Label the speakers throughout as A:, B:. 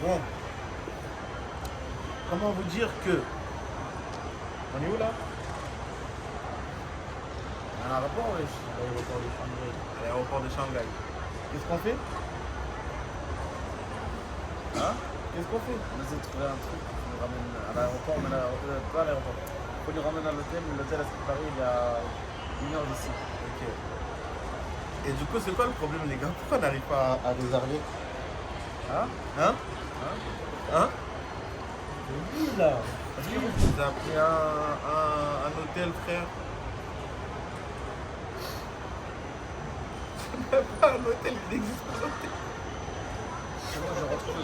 A: Bon. Comment vous dire que... On est où là? Un aéroport, oui. L'aéroport de Shanghai. L'aéroport de Shanghai. Qu'est-ce qu'on fait? Hein? Qu'est-ce qu'on fait?
B: On essaie de trouver un truc qui nous ramène à l'aéroport, mais pas à l'aéroport. Il faut nous ramener à l'hôtel, mais l'hôtel à Paris, il y a 1 heure d'ici.
A: Ok. Et du coup, c'est quoi le problème, les gars? Pourquoi on n'arrive pas à réserver?
B: Hein?
A: Hein? Hein?
B: Oui, là.
A: Est-ce que vous avez pris un hôtel, frère? Même pas un hôtel, il n'existe pas d'hôtel.
B: C'est bon, je retrouve.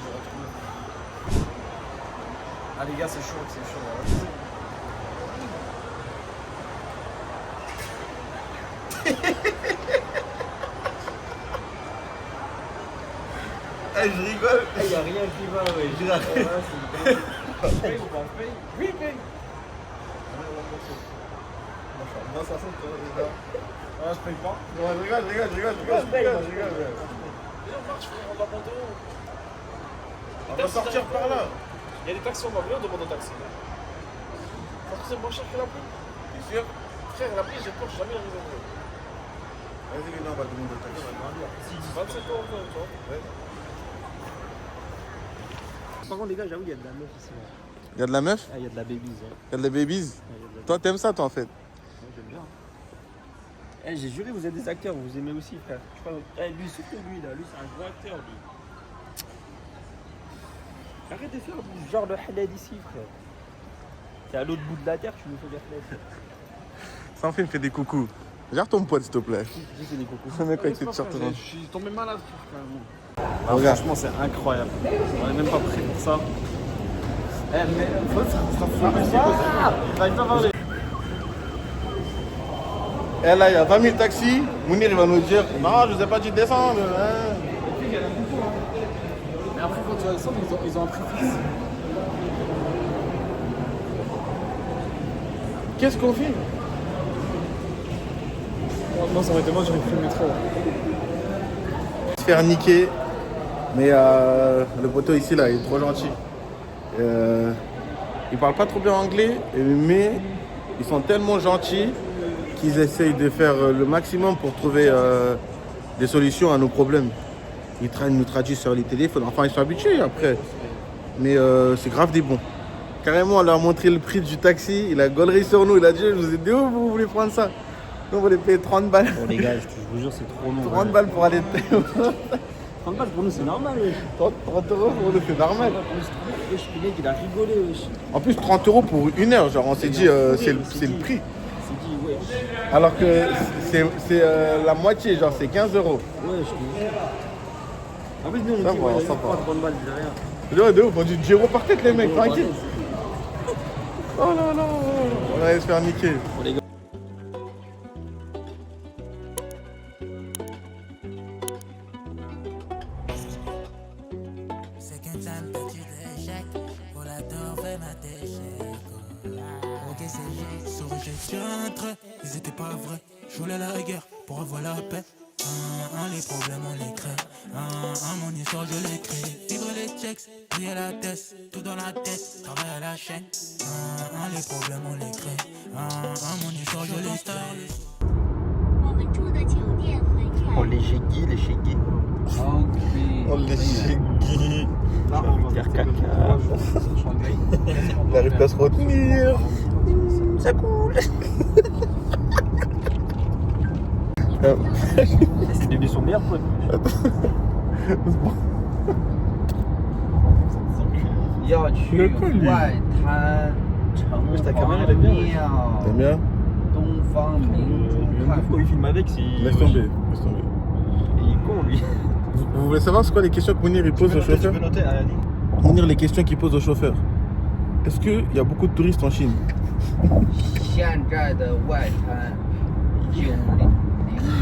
B: Ah les gars, c'est chaud.
A: Eh, je rigole.
B: Il n'y a rien qui va, ouais.
A: Je rigole.
B: On paye ou pas on paye? Oui, paye.
A: Non, ça sent toi, les gars.
B: Ah, je paye pas.
A: Non, je rigole.
B: On marche, on va monter où?
A: On va sortir par là.
B: Il y a des taxis, on va venir, on demande au taxi. Parce que c'est moins cher que la pluie.
A: T'es sûr?
B: Frère, la pluie, j'ai peur, jamais arrivé à voir.
A: Vas-y, les gars, on va demander au taxi.
B: 27 euros, tu vois.
A: Ouais.
C: Par contre, les gars, j'avoue, il y a de la meuf ici.
D: Il y a de la meuf?
C: Ah, il y a de la babies. Hein.
D: Il y a de la babies?
C: Ah, il y a de la
D: Toi, t'aimes ça, toi, en fait?
C: Ouais, j'aime bien. Eh, j'ai juré, vous êtes des acteurs, vous aimez aussi, frère. Je crois... lui, surtout lui, là. Lui, c'est un gros acteur, lui. Arrête de faire du genre le halal ici, frère. T'es à l'autre bout de la terre, tu nous fais des halal.
D: Sans film, fais des coucous. Gère ton pote, s'il te plaît.
C: J'ai fait des cocos.
D: Ce mec avec cette t-shirt.
B: Je suis tombé malade, frère.
D: Ah, regarde.
B: Franchement, c'est incroyable. On n'est même pas prêt pour ça. Eh, mais ça fout. T'arrives pas à parler.
D: Et là, il y a 20 000 taxis. Mounir, il va nous dire non, je vous ai pas dit de descendre. Hein.
B: Mais après, quand tu vas descendre, ils ont un prix fixe.
D: Qu'est-ce qu'on fait?
B: Non, ça aurait été moi, j'aurais pris le métro.
D: Se faire niquer. Mais le poteau ici, là, il est trop gentil. Il parle pas trop bien anglais, mais ils sont tellement gentils qu'ils essayent de faire le maximum pour trouver des solutions à nos problèmes. Ils nous traduisent sur les téléphones. Enfin, ils sont habitués après. Mais c'est grave des bons. Carrément, on leur a montré le prix du taxi. Il a gaulerie sur nous. Il a dit, je vous ai dit, où vous voulez prendre ça? Nous, on va les payer 30 balles.
C: Bon, les gars, je vous jure, c'est trop long.
D: 30 balles pour aller...
C: 30 balles pour nous, c'est normal, wesh.
D: 30 € pour nous, c'est normal.
C: Wesh, le mec, il a rigolé, wesh.
D: En plus, 30 € pour 1 heure. Genre, on s'est dit, c'est le prix.
C: C'est dit, wesh.
D: Alors que c'est la moitié, genre, c'est 15 €.
C: Ouais, je te jure. En plus, nous, on
D: Ça
C: dit,
D: va,
C: ouais,
D: ça va.
C: 30 balles, c'est rien.
D: De ouf, on dit 10 € par tête, les mecs, tranquille. Oh là là, on allait se faire niquer.
C: Bon, les gars.
E: C'est qu'un simple petit échec pour la torfer ma déchec. Ok, c'est juste souris, je suis rentré. Ils étaient pas vrais. Je voulais la guerre pour avoir la paix. Les problèmes on les crée. Mon histoire je l'écris. Vivre les checks, briller la tête, tout dans la tête, travailler à la chaîne. Les problèmes on les crée. Mon histoire je l'écris.
F: 我们住的酒店很远。
C: Oh, les shaggy, les shaggy.
D: Oh, les chéguis.
C: Faire caca.
D: Il arrive pas à se retenir.
C: Ça coule. C'est devenu son meilleur pote.
B: 要去外滩城隍庙
D: T'aimes bien?
B: 东方明珠看
C: Pourquoi il filme avec si...
D: Laisse tomber, laisse tomber.
C: Il est con, lui.
D: Vous voulez savoir c'est quoi les questions que Mounir il pose au chauffeur?
B: noter, Ayani.
D: Mounir, les questions qu'il pose au chauffeur. Est-ce qu'il y a beaucoup de touristes en Chine?
B: 现在的外滩90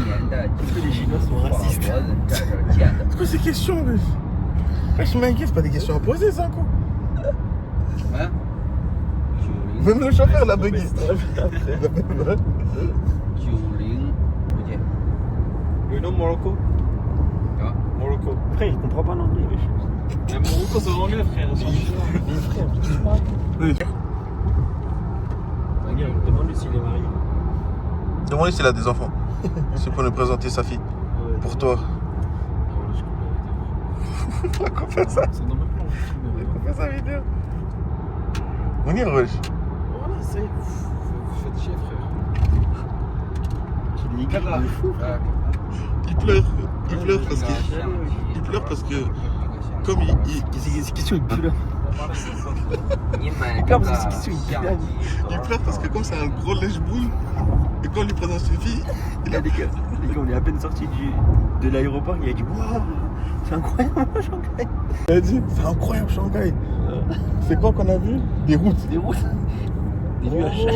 B: 年的
C: les Chinois sont racistes.
B: 法国人在这儿建的。
D: C'est quoi ces questions, wesh? Wesh, mec, c'est pas des questions à poser, ça, quoi.
B: Hein 90
D: Même le chauffeur l'a bugué.
B: 不见。
C: You know Morocco?
B: Ah.
C: Morocco. Après, il comprend pas l'anglais, wesh. Même Morocco, c'est vraiment mieux, frère.
B: Mais frère, tu sais pas.
D: Oui.
C: Regarde, demande-lui s'il est marié.
D: Demande-lui s'il a des enfants. C'est pour nous présenter sa fille. Pour toi. La couper ça.
B: C'est dans mes plans.
D: Couper sa vidéo. On y est, Roche.
B: Voilà, c'est. Faites chier, frère.
C: Il est égal, il est fou.
D: Il pleure. Il pleure parce que. Il pleure parce que. Comme
C: C'est question, il pleure. Il pleure parce que c'est question, il pleure.
D: il pleure parce que comme c'est un gros lèche-boule, et quand on lui présente une fille, il a
C: Les gars, on est à peine sorti de l'aéroport, il a dit waouh, c'est incroyable Shanghai.
D: Il a dit, c'est incroyable Shanghai. C'est quoi qu'on a vu? Des routes.
C: Des routes. Des nuages.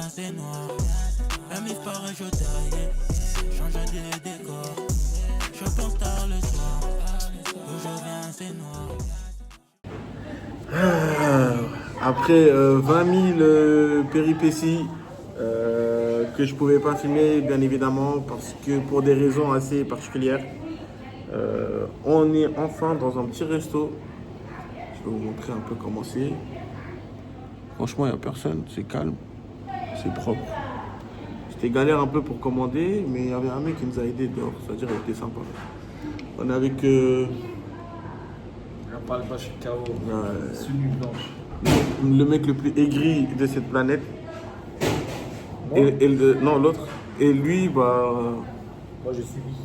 E: C'est noir, la mise paraît je taille, change des décors, je pense tard le soir, aujourd'hui c'est noir.
D: Après 20 000 péripéties que je pouvais pas filmer, bien évidemment, parce que pour des raisons assez particulières, on est enfin dans un petit resto. Je vais vous montrer un peu comment c'est. Franchement, il n'y a personne, c'est calme, c'est propre. C'était galère un peu pour commander, mais il y avait un mec qui nous a aidé dehors, c'est-à-dire il était sympa. On est avec
B: Pas le bas, je suis KO. C'est une nuit blanche.
D: le mec le plus aigri de cette planète. Non, l'autre. Et lui, bah.
B: Moi, je subis.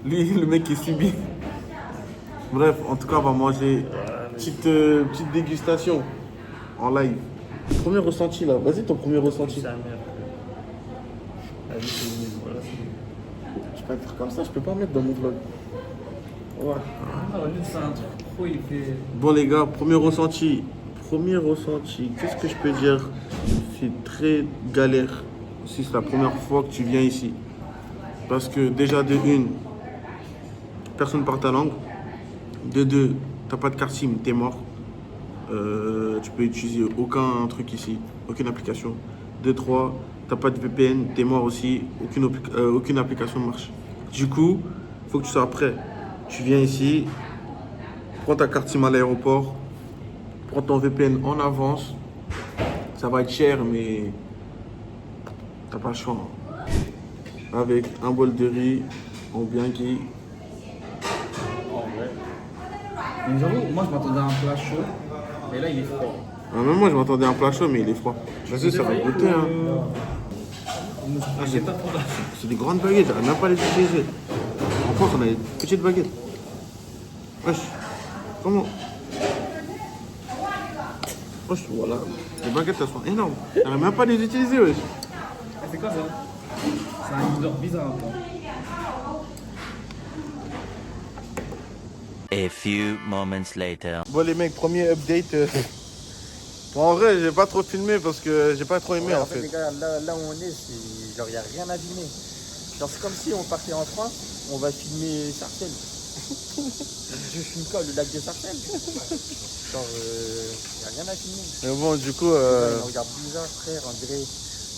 D: Lui, le mec qui subit. Bref, en tout cas, on va manger. Petite dégustation en live. Premier ressenti là. Vas-y, ton premier ressenti.
C: C'est la merde. La vie, c'est une voilà,
D: Je peux pas faire comme ça, je peux pas mettre dans mon vlog. Ouais.
B: Ah, lui, c'est un truc pro, il fait.
D: Bon, les gars, premier ressenti. Qu'est-ce que je peux dire? C'est très galère si c'est la première fois que tu viens ici. Parce que déjà, de une, personne parle ta langue. De deux, t'as pas de carte SIM, t'es mort. Tu peux utiliser aucun truc ici, aucune application. De trois, t'as pas de VPN, t'es mort aussi, aucune application marche. Du coup, faut que tu sois prêt. Tu viens ici, prends ta carte SIM à l'aéroport, prends ton VPN en avance. Ça va être cher, mais t'as pas le choix. Avec un bol de riz, en bien cuit.
B: Mais j'avoue, moi, je m'attendais à un plat chaud, mais là, il est froid.
D: Même moi, je m'attendais à un plat chaud, mais il est froid. Vas-y, ça va goûter. Hein.
B: J'ai pas trop d'argent.
D: C'est des grandes baguettes, j'arrive même pas à les utiliser. En France, on a des petites baguettes. Wesh, comment? Wesh, voilà. Les baguettes, elles sont énormes. J'arrive même pas à les utiliser, wesh.
B: C'est quoi ça? C'est un odeur bizarre, quoi.
G: A few moments later.
D: Bon, les mecs, premier update. Bon, en vrai, j'ai pas trop filmé parce que j'ai pas trop aimé en fait.
B: Les gars, là où on est, c'est genre, il n'y a rien à filmer. Genre, c'est comme si on partait en France, on va filmer Sarcelles. Je filme quoi, le lac de Sarcelles? Genre, il n'y a rien à filmer.
D: Mais bon, du coup.
B: Ils me regardent bizarre, frère, on dirait.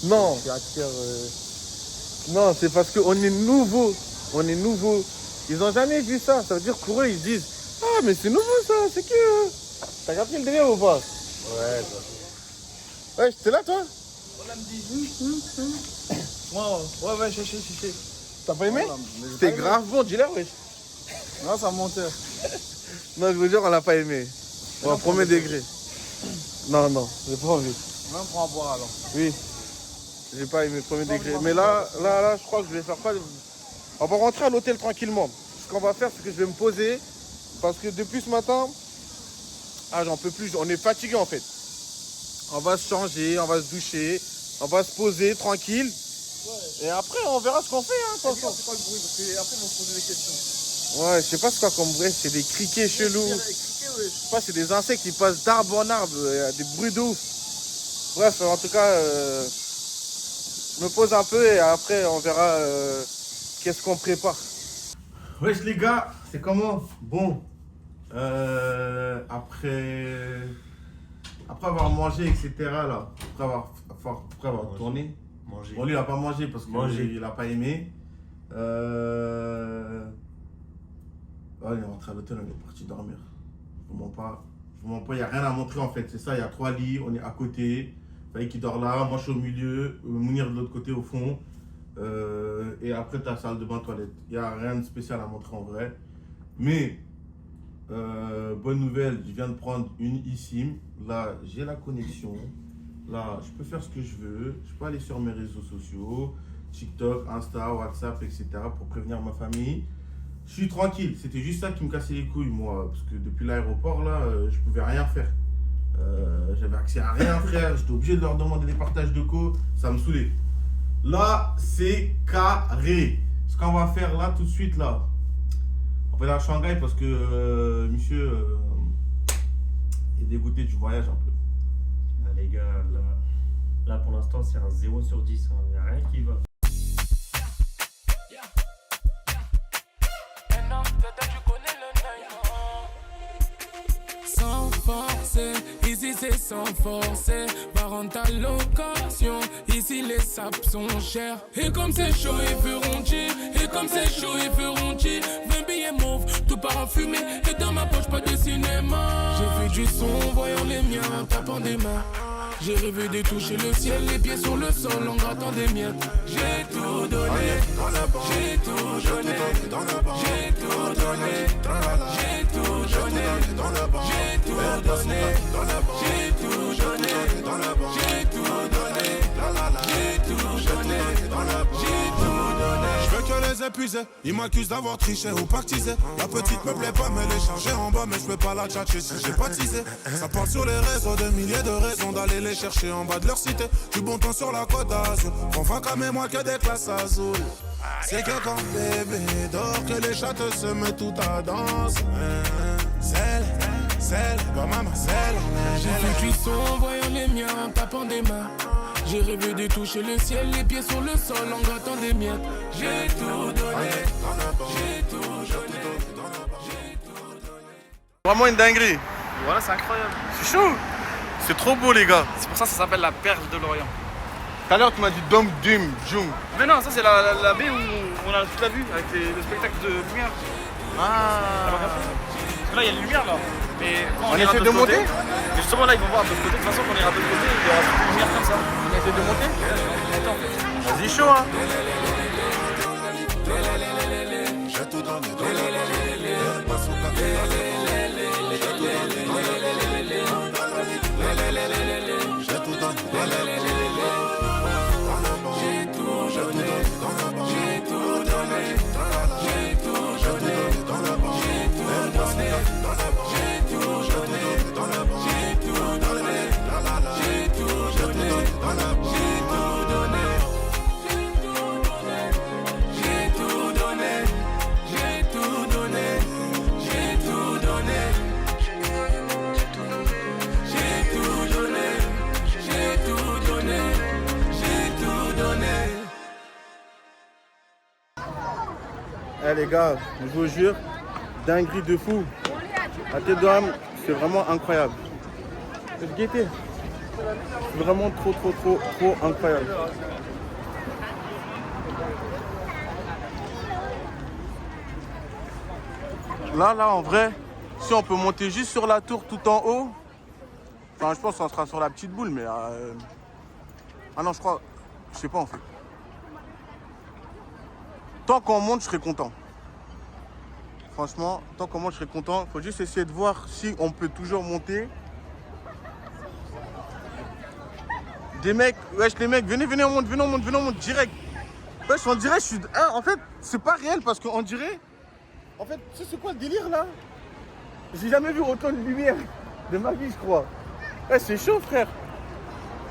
D: Non,
B: Je suis acteur.
D: non, c'est parce qu'on est nouveau. On est nouveau. Ils ont jamais vu ça. Ça veut dire pour eux, ils se disent ah, mais c'est nouveau ça, c'est que. T'as capté le délire ou pas?
B: Ouais,
D: Ouais, t'es là toi?
B: ouais, je sais.
D: T'as pas aimé?
B: Voilà, mais j'ai
D: C'était
B: pas aimé.
D: grave bon, dis-leur, wesh.
B: Non, c'est un menteur.
D: Non, je veux dire, on l'a pas aimé. Au premier degré. Non, j'ai pas envie.
B: Même pour en boire alors.
D: Oui, j'ai pas aimé premier degré. Mais là, je crois que je vais faire quoi? On va rentrer à l'hôtel tranquillement. Ce qu'on va faire, c'est que je vais me poser. Parce que depuis ce matin, j'en peux plus. On est fatigué en fait. On va se changer, on va se doucher, on va se poser tranquille. Ouais. Et après, on verra ce qu'on fait. Hein,
B: C'est quoi le bruit? Parce que après, ils vont se poser des questions.
D: ouais, je sais pas c'est quoi comme bruit. C'est des criquets chelous. Je sais pas, c'est des insectes qui passent d'arbre en arbre. Il y a des bruits de ouf. Bref, en tout cas, je me pose un peu et après, on verra qu'est-ce qu'on prépare. Wesh les gars, c'est comment? Bon, après avoir mangé, etc. là, après avoir tourné,
A: Manger.
D: bon lui il a pas mangé parce qu'il a pas aimé. Ouais, on est rentré à l'hôtel, on est parti dormir. Je vous mens pas, il n'y a rien à montrer en fait. C'est ça, il y a 3 lits, on est à côté. Fallait qu'il dort là, moi je suis au milieu, Mounir de l'autre côté au fond. Et après ta salle de bain, toilette. Il n'y a rien de spécial à montrer en vrai. Mais, bonne nouvelle, je viens de prendre une eSIM. Là, j'ai la connexion. Là, je peux faire ce que je veux. Je peux aller sur mes réseaux sociaux, TikTok, Insta, WhatsApp, etc. pour prévenir ma famille. Je suis tranquille. C'était juste ça qui me cassait les couilles, moi. Parce que depuis l'aéroport, là, je pouvais rien faire. J'avais accès à rien, frère. J'étais obligé de leur demander des partages de co. Ça me saoulait. Là, c'est carré. Ce qu'on va faire là, tout de suite, là. On va aller à Shanghai parce que monsieur est dégoûté du voyage un peu.
C: Ah, les gars, là pour l'instant, c'est un 0 sur 10. Il n'y a rien qui va.
H: Sans forcer, ici c'est sans forcer. Va rendre ta location, ici les sapes sont chers. Et comme c'est chaud, ils feront chier. Et comme c'est chaud, ils feront chier. 20 billets mauves, tout part en fumée. Et dans ma poche, pas de cinéma. J'ai fait du son, voyant les miens, tapant des mains. J'ai rêvé de toucher le ciel, les pieds sur le sol en grattant des miettes. J'ai tout donné, j'ai tout donné, j'ai tout donné, j'ai tout donné, j'ai tout donné, j'ai tout donné, j'ai tout donné, j'ai tout donné, j'ai tout donné.
I: Je veux que les épuiser, ils m'accusent d'avoir triché ou pactisé. La petite me plaît pas, mais les charger en bas, mais je peux pas la tchatcher si j'ai pas teasé. Ça parle sur les réseaux de milliers de raisons d'aller les chercher en bas de leur cité. Du bon temps sur la côte d'Azur, enfin comme moi que des classes azules. C'est que quand bébé dort, que les chattes se mettent tout à danse. Celle, comme maman, celle.
H: J'ai fait du son, voyant les miens, tapant des mains. J'ai rêvé de toucher le ciel, les pieds sur le sol en grattant des miettes. J'ai tout donné, j'ai tout donné, j'ai tout donné.
D: Vraiment une dinguerie.
A: Voilà, c'est incroyable.
D: C'est chaud. C'est trop beau, les gars.
A: C'est pour ça que ça s'appelle la perle de l'Orient.
D: Tout à l'heure, tu m'as dit Dom Dum Jung.
A: Mais non, ça c'est la baie où on a toute la vue avec le spectacle de lumière.
D: Ah.
A: Parce que là, il y a les lumières là. Mais quand
D: On
A: ira
D: essaie de
A: l'autre côté,
D: monter.
A: et justement là, ils vont voir de l'autre côté. De toute façon, quand on ira de l'autre côté, il y aura plus de lumière comme ça.
D: On essaie de monter.
A: Attends, en fait.
D: Vas-y, chaud, hein.
I: J'ai tout donné, passe au café. J'ai tout donné,
D: Eh les gars, je vous jure, dinguerie de fou. La tête d'homme, c'est vraiment incroyable. Cette gaieté, c'est vraiment trop incroyable. Là, en vrai, si on peut monter juste sur la tour tout en haut, enfin, je pense qu'on sera sur la petite boule, mais... Ah non, je crois... Je sais pas en fait. Tant qu'on monte, je serai content. Franchement, tant qu'on monte, je serai content. Il faut juste essayer de voir si on peut toujours monter. Des mecs, wesh les mecs, venez, on monte direct. Wesh, on dirait, je suis... Ah, en fait, c'est pas réel parce qu'on dirait... En fait, tu sais c'est quoi le délire là? J'ai jamais vu autant de lumière de ma vie, je crois. Ouais, c'est chaud, frère.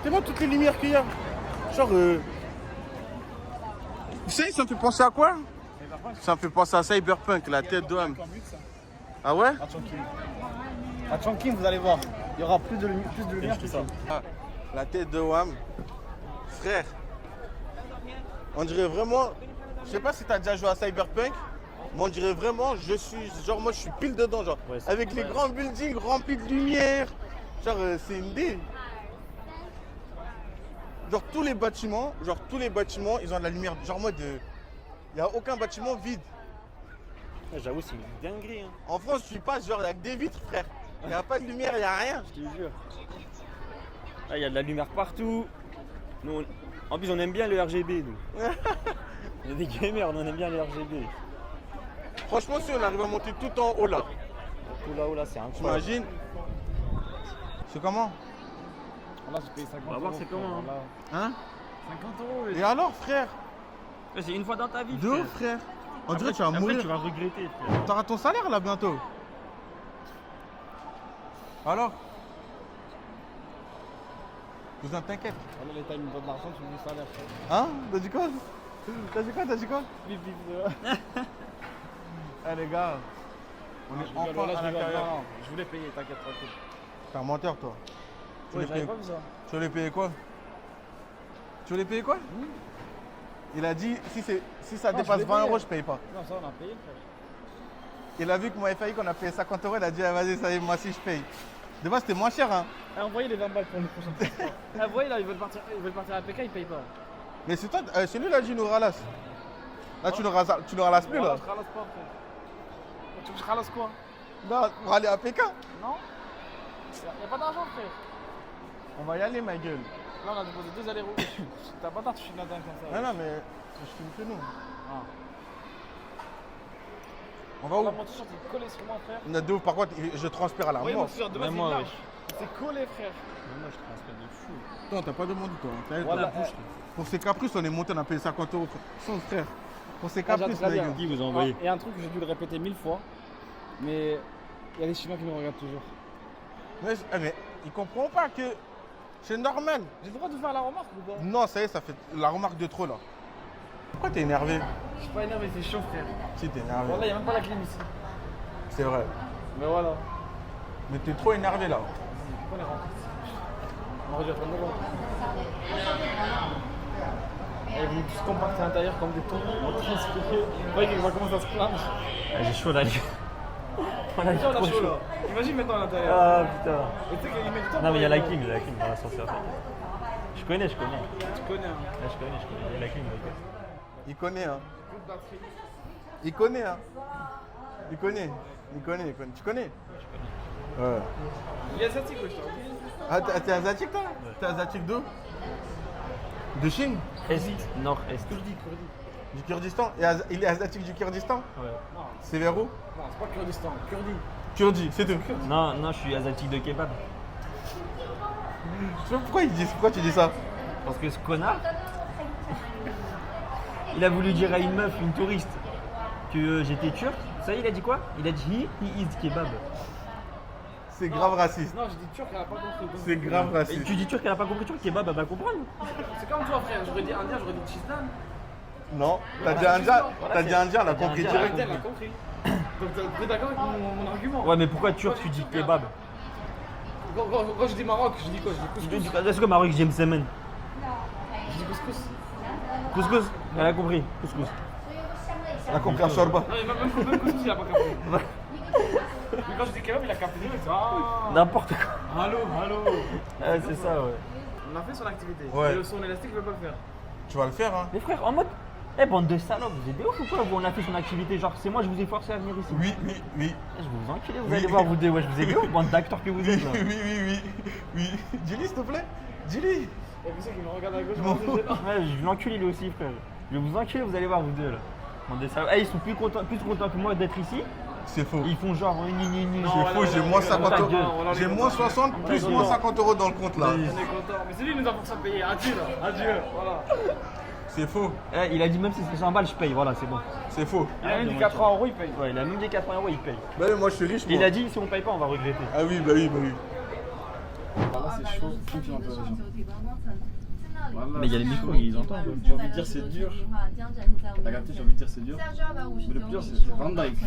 D: C'est moi toutes les lumières qu'il y a. Genre... Vous savez, ça me fait penser à quoi? Ça me fait penser à Cyberpunk, la tête d'homme. Ah ouais?
A: À Chongqing, vous allez voir, il y aura plus de lumière que ça.
D: Ah, la tête de Wham. Frère, on dirait vraiment... Je sais pas si t'as déjà joué à Cyberpunk, mais on dirait vraiment, moi je suis pile dedans, genre. Ouais, avec les grands buildings remplis de lumière. Genre, c'est une idée. Genre tous les bâtiments, ils ont de la lumière. Genre moi, il n'y a aucun bâtiment vide.
C: J'avoue, c'est une dinguerie. Hein.
D: En France, tu passes, genre, il y a que des vitres, frère. Il n'y a pas de lumière, il n'y a rien.
C: Je te jure. Ah, il y a de la lumière partout. Nous, en plus, on aime bien le RGB, nous. On est des gamers, on aime bien le RGB.
D: Franchement, si on arrive à monter tout en haut là,
C: Tout là-haut, là, c'est incroyable.
D: t'imagines? C'est comment?
B: Là, j'ai payé 50
C: On va voir c'est comment. Hein.
D: Hein?
B: 50 euros.
D: Et alors, frère?
C: C'est une fois dans ta vie.
D: De ouf, frère. On dirait que tu vas
C: Après,
D: mourir.
C: tu vas regretter, frère.
D: T'auras ton salaire là bientôt. Alors? Cousin, t'inquiète.
B: Alors, l'État il me donne de l'argent, tu me dis salaire.
D: Hein? T'as dit quoi? T'as dit quoi?
B: Bip, bip.
D: Eh les gars, on est enfin à l'intérieur.
B: Non, je voulais payer, t'inquiète, tranquille.
D: T'es un menteur toi. Tu
B: Ouais,
D: voulais
B: j'avais
D: payer-
B: pas vu ça.
D: Tu voulais payer quoi? Tu voulais payer quoi? Il a dit si ça
B: Non,
D: dépasse
B: je
D: 20
B: voulais
D: euros,
B: payer.
D: je paye pas.
B: Non, ça, on a payé, frère.
D: Il a vu que moi FAI qu'on a payé 50 euros, il a dit ah, vas-y, ça y est, moi aussi je paye. De base c'était moins cher hein.
B: Eh, envoyez les 20 balles pour le prochain transport. Eh, envoyez là, ils veulent partir à PK, ils payent pas.
D: Mais c'est toi, c'est lui là qui nous ralasse. Là tu nous ralasses plus là.
B: Je ralasse pas, frère. Tu veux que je ralasse quoi?
D: Non, pour aller à Pékin.
B: Non? Y'a pas d'argent, frère.
D: On va y aller ma gueule.
B: Là, on a déposé 2 allers-retours. T'as pas d'argent, tu filmes la dingue comme ça.
D: Non, non, mais je filme que nous.
B: Ah.
D: On va où?
B: Là, mon t-shirt est collé sur moi, frère.
D: De ouf, par contre, je transpire à la
B: Oui, mon
D: mort.
B: t-shirt de base,
C: Même
B: il
C: moi,
B: est large.
C: wesh.
B: C'est collé, frère.
C: Mais moi, je transpire de fou.
D: Non, t'as pas demandé toi. T'as
B: Voilà,
D: la bouche. Pour ces caprices, on est monté, on a payé 50 euros. Son frère. Pour ces
B: Ah,
D: caprices,
B: j'entends
D: les
B: bien.
D: gars.
C: Qui vous a envoyé?
B: Il y a un truc que j'ai dû le répéter 1000 fois, mais il y a des Chinois qui me regardent toujours.
D: Mais ils comprennent pas que c'est normal.
B: J'ai le droit de faire la remarque ou pas?
D: Non, ça y est, ça fait la remarque de trop là. Pourquoi t'es énervé?
B: Je suis pas énervé, c'est chaud, frère.
D: Si, t'es énervé.
B: Voilà, il n'y a même pas la clim ici.
D: C'est vrai.
B: Mais voilà.
D: Mais t'es trop énervé là.
B: Pourquoi on est rentré ici? On aurait dû attendre devant. Et vous tous compactés à l'intérieur comme des tons, on transpiré. Vous voyez qu'il va commencer à se plaindre.
C: Ah, j'ai chaud là. On a
B: Déjà, on a
C: trop
B: chaud là. Imagine maintenant à l'intérieur.
C: Ah putain.
B: Et tu sais qu'il met du temps.
C: Non, mais il y a
B: pour-
C: la clim dans l'ascenseur. Je connais.
B: Tu connais, hein.
C: Je connais. Il y a la clim. ok.
D: Il connaît, hein.
B: Plus de batterie.
D: Il connaît, hein. Il connaît. Tu connais? Ouais.
B: Il est asiatique, wesh, toi.
D: Ah, t'es asiatique toi? T'es asiatique d'où? De Chine?
C: Est, nord-est.
B: Kurdi.
D: Du Kurdistan? Il est asiatique du Kurdistan?
C: Ouais.
B: Non,
D: C'est vers où?
B: non, c'est pas Kurdistan, Kurdi.
D: Kurdi, c'est tout.
C: Non, je suis asiatique de kebab.
D: Tu sais pourquoi tu dis ça?
C: Parce que ce connard, il a voulu dire à une meuf, une touriste, que j'étais turc. Ça y est, il a dit quoi? Il a dit he is kebab.
D: C'est grave raciste.
B: Non, j'ai dit turc, elle a pas compris.
D: C'est grave
C: Et
D: raciste.
C: tu dis turc, elle a pas compris turc, kebab, elle va comprendre.
B: C'est comme toi, frère. J'aurais dit indien, j'aurais dit chisnan.
D: Non, t'as dit indien, elle a
C: T'as dit
D: compris
C: indien.
D: direct.
B: Elle a compris. Donc t'es d'accord avec mon argument?
C: Ouais, mais pourquoi turc, tu dis kebab?
B: Quand je dis Maroc, je dis quoi? Je dis couscous.
C: Est-ce que Maroc, j'aime semen?
B: Je dis couscous.
C: Couscous, elle a compris. Couscous.
D: Elle a compris à Sorba.
B: Non, mais même couscous, il a pas capté. Mais quand je dis kebab, il a capté direct. Ah.
C: N'importe quoi.
B: Allô.
C: C'est ça, ouais.
B: On a fait son activité.
D: Ouais.
B: Mais le son élastique, il veut pas le faire.
D: Tu vas le faire, hein?
C: Les frères, en mode. Eh, bande de salopes, vous êtes des ouf ou quoi? Vous, on a fait son activité, genre c'est moi, je vous ai forcé à venir ici.
D: Oui.
C: Eh, je vais vous enculer, vous
D: Oui.
C: allez voir, vous deux, ouais, je vous ai dit, oh, bande d'acteurs que vous êtes là.
D: Oui. Dis-lui, s'il te plaît. Dis-lui.
B: Il y a personne qui me regarde à gauche.
D: Je m'en
B: je me
D: fous.
B: dis, non.
C: Ouais, je vais l'enculer lui aussi, frère. Je vais vous enculer, vous allez voir, vous deux là. Bande de salopes. Eh, ils sont plus contents que moi d'être ici.
D: C'est faux.
C: Ils font genre, ni.
D: C'est faux, j'ai moins 50
C: ta
D: euros.
C: gueule.
D: J'ai moins 60 plus moins 50 euros dans le compte là.
B: On est content. Mais c'est lui qui nous a pour ça payer. Adieu là. Adieu. Voilà.
D: C'est faux.
C: Eh, il a dit même si c'est 100 balles, je paye, voilà, c'est bon.
D: C'est faux.
B: Il a même dit 80 euros, il paye.
C: Ouais, il a même dit 80 euros, il paye.
D: Bah oui, moi je suis riche.
C: Et il
D: Moi.
C: a dit, si on paye pas, on va regretter.
D: Ah oui, bah oui.
B: Là, c'est chaud. Qui filme un peu les gens?
C: Mais il y a les micros, ils entendent.
B: J'ai envie de dire c'est dur. T'as capté, j'ai envie de dire c'est dur. Mais le pire, c'est Van Dyke.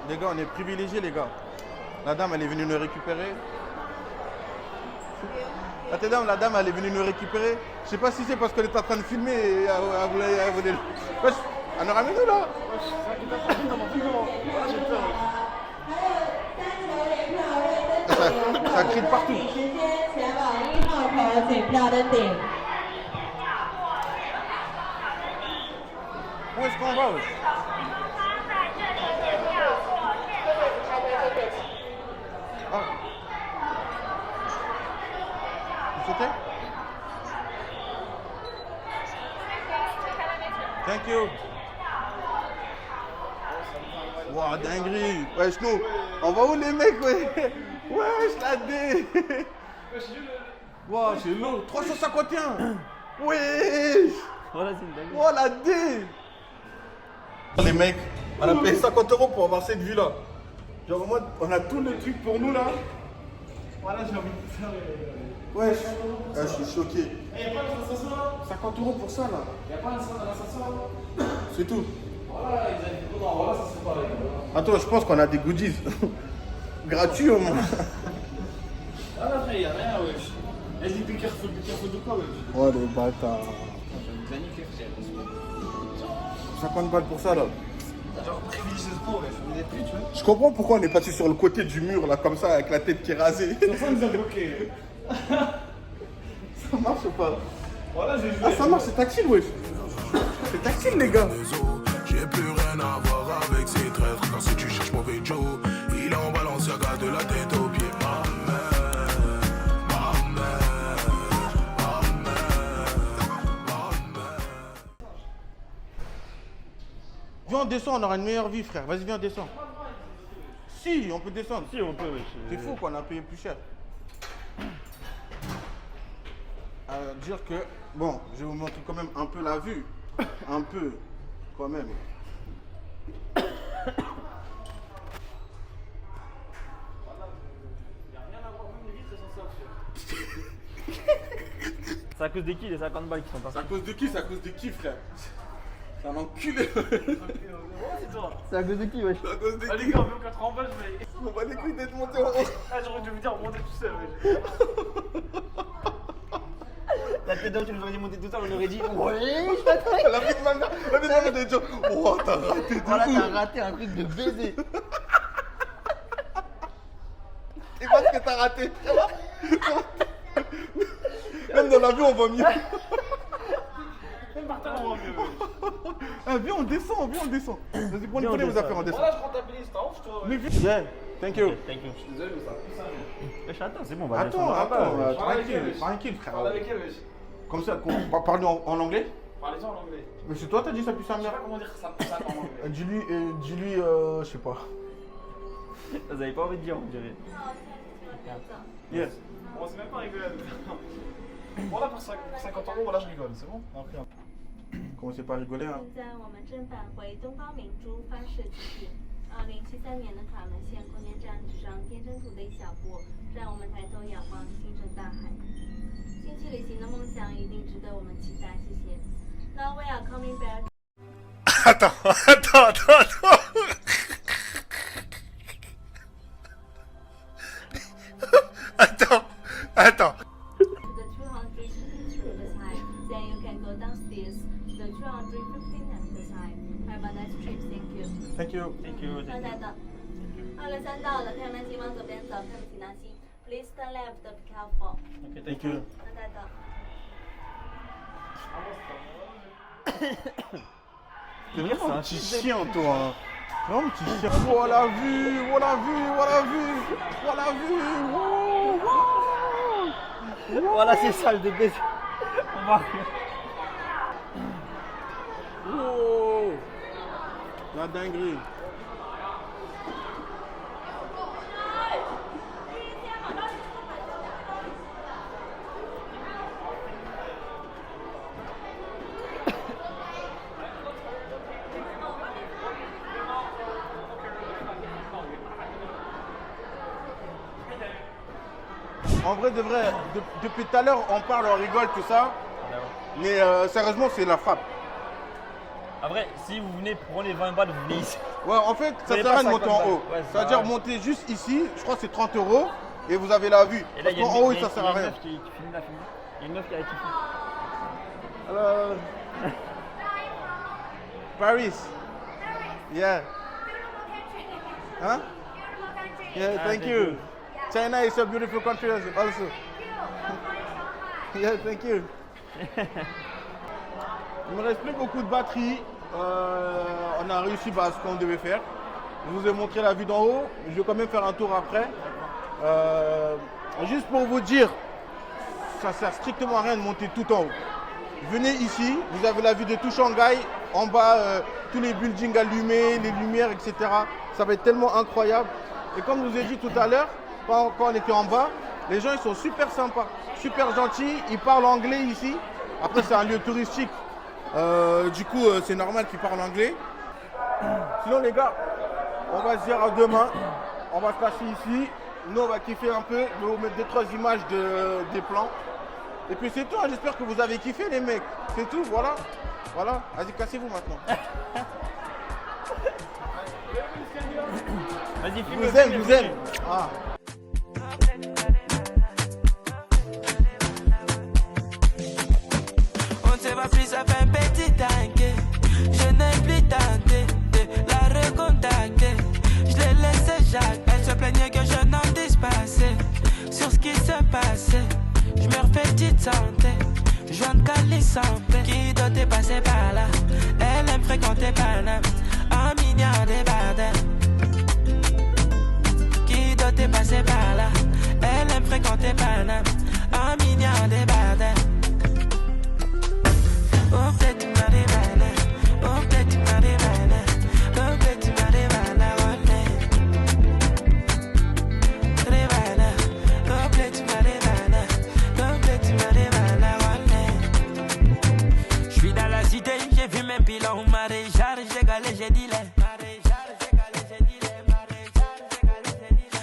D: Les gars, on est privilégiés, les gars. La dame, elle est venue nous récupérer. Attends, la dame, elle est venue nous récupérer. Je sais pas si c'est parce qu'elle est en train de filmer et elle voulait. Wesh, elle nous ramène où là? Ça crie de partout.
J: 请票登顶。
D: Où est-ce qu'on va? Ah. Vous sautez? Thank you. Wow, dinguerie. Wesh, nous, on va où les mecs, ouais? Wesh, la D. Wow, c'est lourd. 351. Wesh.
C: Voilà, c'est une dingue.
D: Oh, la D. Les mecs, on a payé 50 € pour avoir cette vue-là. Genre, en mode, on a tout le truc pour nous, là. Voilà, j'ai envie de faire... Wesh, je suis choqué.
A: Il n'y a pas d'ascenseur?
D: 50 € pour ça, là.
A: Il n'y a pas d'ascenseur?
D: C'est tout.
A: Voilà, ils avaient dit, non, voilà, ça c'est pareil.
D: Attends, je pense qu'on a des goodies. Gratuits au moins.
A: Ah non, frère, il n'y a rien, wesh. Vas-y, be careful de quoi, wesh?
D: Oh, les bâtards. 50 balles pour ça, là.
A: Genre, privilégié ce pot, wesh. On est plus, tu vois.
D: Je comprends pourquoi on est passé sur le côté du mur, là, comme ça, avec la tête qui est rasée.
A: Sur ça, ils nous ont bloqué.
D: Ça marche ou pas?
A: Voilà, j'ai joué.
D: Ah, ça marche, c'est tactile, wesh. C'est tactile, les gars.
I: J'ai plus rien à voir avec ces traîtres. Car si tu cherches mauvais Joe, il est en Balenciaga de la tête aux pieds.
D: Viens, on descend, on aura une meilleure vie, frère. Vas-y, viens, descends. Si, on peut descendre.
C: Si, on peut, oui.
D: C'est fou qu'on a payé plus cher. Dire que, bon, je vais vous montrer quand même un peu la vue. Un peu, quand même.
C: C'est à cause de qui les 50 balles qui sont partis?
D: C'est à cause de qui? C'est à cause de qui, frère? C'est un enculé.
C: C'est à cause de qui, wesh?
D: C'est à cause de
A: Ah, les
D: qui?
A: gars, on veut 80 balles, je vais.
D: On va les couilles d'être monté en haut.
A: Ah, j'aurais dû vous dire, remontez tout seul, wesh.
C: La tête d'homme, tu nous aurais dit monter tout ça, on aurait dit ouais,
D: La vie de ma mère, la vie de ma mère, des gens. Oh, t'as raté de
C: voilà,
D: ouf.
C: t'as raté un truc de baiser.
D: Et parce que t'as raté. Même dans l'avion, on va mieux.
A: Même par terre, on va mieux, wesh.
D: Ah, viens, on descend, viens, on descend. Vas-y, prenez
C: on
D: vos
C: descend.
D: affaires, on descend.
A: Voilà, je rentabilise, t'as honte, toi,
D: Mais
A: wesh.
D: vite. Yeah, thank you.
C: Thank you.
A: Je suis désolé, mais ça a plus ça, wesh.
C: Wesh, attends, c'est bon, on va
D: Attends,
C: descendre là-bas,
D: attends,
C: wesh.
D: tranquille, tranquille, frère.
A: Parle avec elle, wesh.
D: Comme ça, parle-nous en anglais.
A: Parlez-en en anglais.
D: Mais c'est toi, t'as dit ça plus sa
A: Je sais
D: mère.
A: pas comment dire ça en anglais.
D: Dis-lui, je sais pas.
C: Vous avez pas envie de dire, on dirait.
D: Yes.
A: Bon, c'est même pas rigolade. Bon, là, pour 50 €, voilà, je rigole, c'est bon? Après,
D: Commencez pas à rigoler, hein.
F: 现在我们正返回东方明珠发射基地。2073年的卡门线空间站只上天真土的一小步，让我们抬头仰望星辰大海。星际旅行的梦想一定值得我们期待，谢谢。Now we are coming back.
I: Attends. Attends.
F: To the 250 meters high, then you can go downstairs to the 250 meters high. Have a nice trip, thank you.
D: Thank you.
C: Thank you,
F: 刚
C: thank
F: 才
C: you.
F: 的203到了，看南京往左边走，看不起南京。Please turn left, be careful.
C: Ok,
D: Thank you.
F: 刚才的。
D: T'es vraiment un petit chien, toi. Hein. Vraiment un petit chien. Oh la vue, oh la vue, oh la vue, oh la vue. Oh, oh.
C: Voilà, c'est ça le baiser. On va.
D: Oh. La dinguerie. En vrai, de vrai, depuis tout à l'heure, on parle, on rigole, tout ça. Mais sérieusement, c'est la frappe.
C: En vrai, si vous venez prendre les 20 balles, vous venez ici.
D: Ouais, en fait, ça
C: Vous
D: sert à rien de
C: avez
D: monter
C: pas
D: en
C: 50
D: haut.
C: balles. Ouais,
D: Ça veut dire monter juste ici, je crois que c'est 30 € et vous avez la vue.
C: Et là,
D: Parce qu'en haut, ça sert à rien.
C: Qui filme là, filme. Il y a une meuf qui a kiffé.
D: Alors, Paris. Yeah. Huh? Yeah, thank you. China is a beautiful country also. Yeah, thank you. Il me reste plus beaucoup de batterie. On a réussi ce qu'on devait faire. Je vous ai montré la vue d'en haut. Je vais quand même faire un tour après. Juste pour vous dire, ça sert strictement à rien de monter tout en haut. Venez ici, vous avez la vue de tout Shanghai. En bas, tous les buildings allumés, les lumières, etc. Ça va être tellement incroyable. Et comme je vous ai dit tout à l'heure, quand on était en bas, les gens ils sont super sympas, super gentils. Ils parlent anglais ici. Après, c'est un lieu touristique. Du coup, c'est normal qu'ils parlent anglais. Sinon, les gars, on va se dire à demain. On va se passer ici. Nous, on va kiffer un peu. Je vais vous mettre 2-3 images des plans. Et puis, c'est tout. Hein. J'espère que vous avez kiffé, les mecs. C'est tout, voilà. Voilà. Vas-y, cassez-vous maintenant.
C: Vas-y,
D: Je vous aime. Ah.
E: On ne se voit plus, ça fait un petit temps que je n'ai plus tenté de la recontacter. Je l'ai laissé Jacques, elle se plaignait que je n'en dise pas assez sur ce qui se passait. Je me refais petite santé, je viens de Cali sans paix. Qui doit passer par là, elle aime fréquenter Paname, un milliard de bardels. Qui doit passer par là, elle aime fréquenter Paname, un milliard de bardels. Oh, peut-être tu m'as dévalé. Oh, peut-être tu m'as dévalé. Oh, peut-être tu m'as dévalé. Dévalé. Oh, peut-être tu m'as dévalé. Oh, peut-être tu m'as dévalé. Je suis dans la cité, j'ai vu même pilon. Maréchal, j'ai galé, j'ai dit les.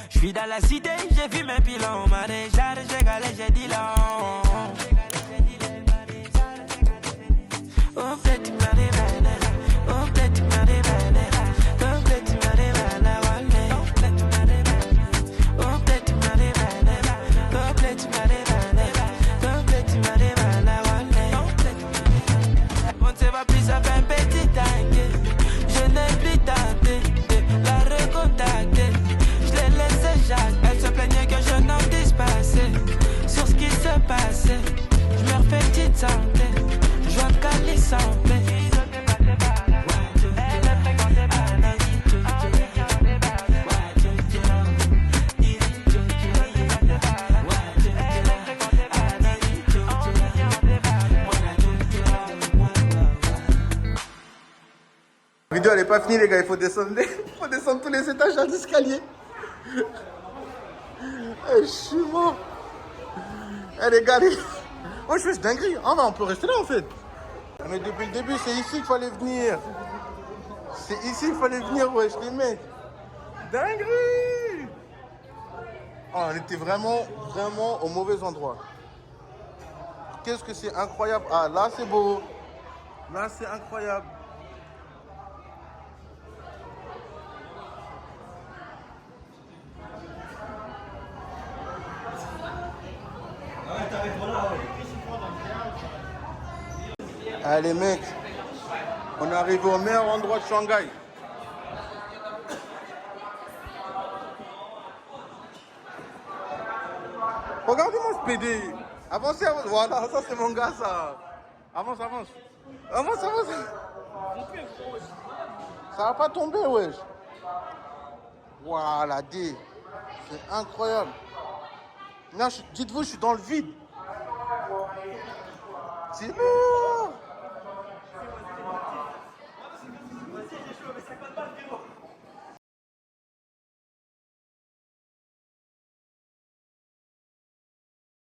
E: Je suis dans la cité, j'ai vu mes pilons. Maréchal, j'ai galé, j'ai dit long. Oh, peut-être tu m'as révélé. Oh, peut-être tu m'as révélé. Oh, peut-être tu m'as révélé. Oh, peut-être tu m'as révélé. Oh, peut-être tu m'as révélé. Oh, peut-être tu m'as révélé. Oh, peut-être tu m'as révélé. On ne se voit plus, ça fait un petit temps que je n'ai plus tenté de la recontacter. Je l'ai laissé Jacques, elle se plaignait que je n'en dise pas assez sur ce qui se passait. Je me refais petite santé. Je viens de Cali sans paix.
D: La vidéo elle est pas finie les gars, il faut descendre tous les étages à l'escalier. Je suis mort. Eh les gars, oh je fais dinguerie. Ah bah on peut rester là en fait. Mais depuis le début, c'est ici qu'il fallait venir. C'est ici qu'il fallait venir, wesh, les mecs. Dinguerie! Oh, on était vraiment au mauvais endroit. Qu'est-ce que c'est incroyable. Ah, là, c'est beau. Là, c'est incroyable. Allez, mecs. On est arrivé au meilleur endroit de Shanghai. Regardez-moi ce PD. Avancez, avancez. Voilà, ça c'est mon gars, ça. Avance, avance. Avance, avance. Ça va pas tomber, wesh. Voilà, D. C'est incroyable. Dites-vous, je suis dans le vide. C'est lourd.